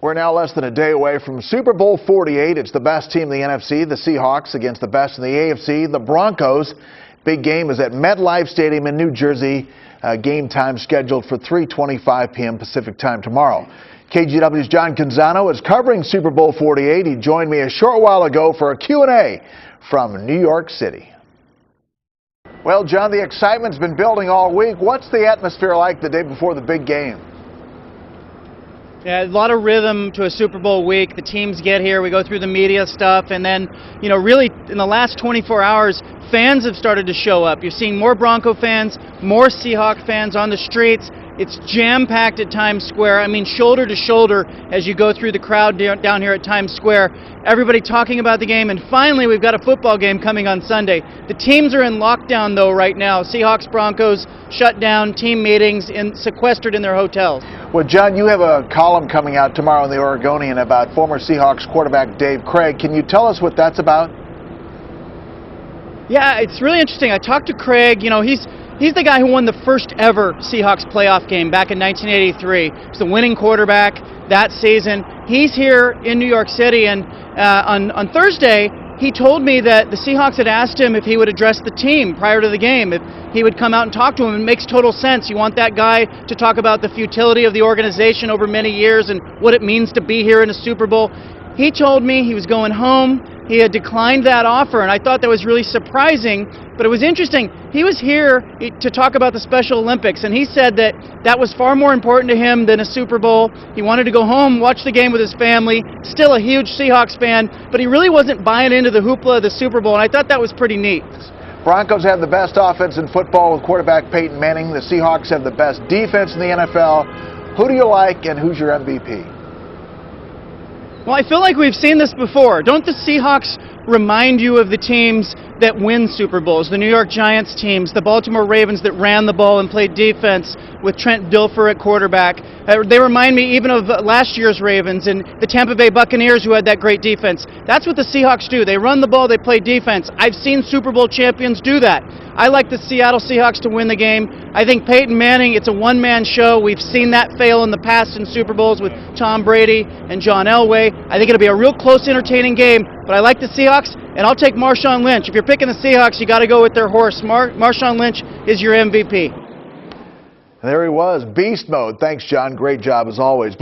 We're now less than a day away from Super Bowl XLVIII. It's the best team in the NFC, the Seahawks, against the best in the AFC, the Broncos. Big game is at MetLife Stadium in New Jersey. Game time scheduled for 3:25 p.m. Pacific time tomorrow. KGW's John Canzano is covering Super Bowl XLVIII. He joined me a short while ago for a Q&A from New York City. Well, John, the excitement's been building all week. What's the atmosphere like the day before the big game? Yeah, a lot of rhythm to a Super Bowl week. The teams get here, we go through the media stuff, and then, really in the last 24 hours, fans have started to show up. You're seeing more Bronco fans, more Seahawk fans on the streets. It's jam-packed at Times Square. I mean, shoulder to shoulder as you go through the crowd down here at Times Square. Everybody talking about the game, and finally we've got a football game coming on Sunday. The teams are in lockdown, though, right now. Seahawks, Broncos, shut down, team meetings, and sequestered in their hotels. Well, John, you have a column coming out tomorrow in the Oregonian about former Seahawks quarterback Dave Krieg. Can you tell us what that's about? Yeah, it's really interesting. I talked to Krieg. He's the guy who won the first ever Seahawks playoff game back in 1983. He's the winning quarterback that season. He's here in New York City, and on Thursday, he told me that the Seahawks had asked him if he would address the team prior to the game, if he would come out and talk to him. It makes total sense. You want that guy to talk about the futility of the organization over many years and what it means to be here in a Super Bowl. He told me he was going home. He had declined that offer, and I thought that was really surprising, but it was interesting. He was here to talk about the Special Olympics, and he said that that was far more important to him than a Super Bowl. He wanted to go home, watch the game with his family, still a huge Seahawks fan, but he really wasn't buying into the hoopla of the Super Bowl, and I thought that was pretty neat. Broncos have the best offense in football with quarterback Peyton Manning. The Seahawks have the best defense in the NFL. Who do you like, and who's your MVP? Well, I feel like we've seen this before. Don't the Seahawks remind you of the teams that win Super Bowls? The New York Giants teams, the Baltimore Ravens that ran the ball and played defense with Trent Dilfer at quarterback. They remind me even of last year's Ravens and the Tampa Bay Buccaneers who had that great defense. That's what the Seahawks do. They run the ball, they play defense. I've seen Super Bowl champions do that. I like the Seattle Seahawks to win the game. I think Peyton Manning, it's a one-man show. We've seen that fail in the past in Super Bowls with Tom Brady and John Elway. I think it'll be a real close, entertaining game, but I like the Seahawks, and I'll take Marshawn Lynch. If you're picking the Seahawks, you got to go with their horse. Marshawn Lynch is your MVP. There he was, beast mode. Thanks, John. Great job as always.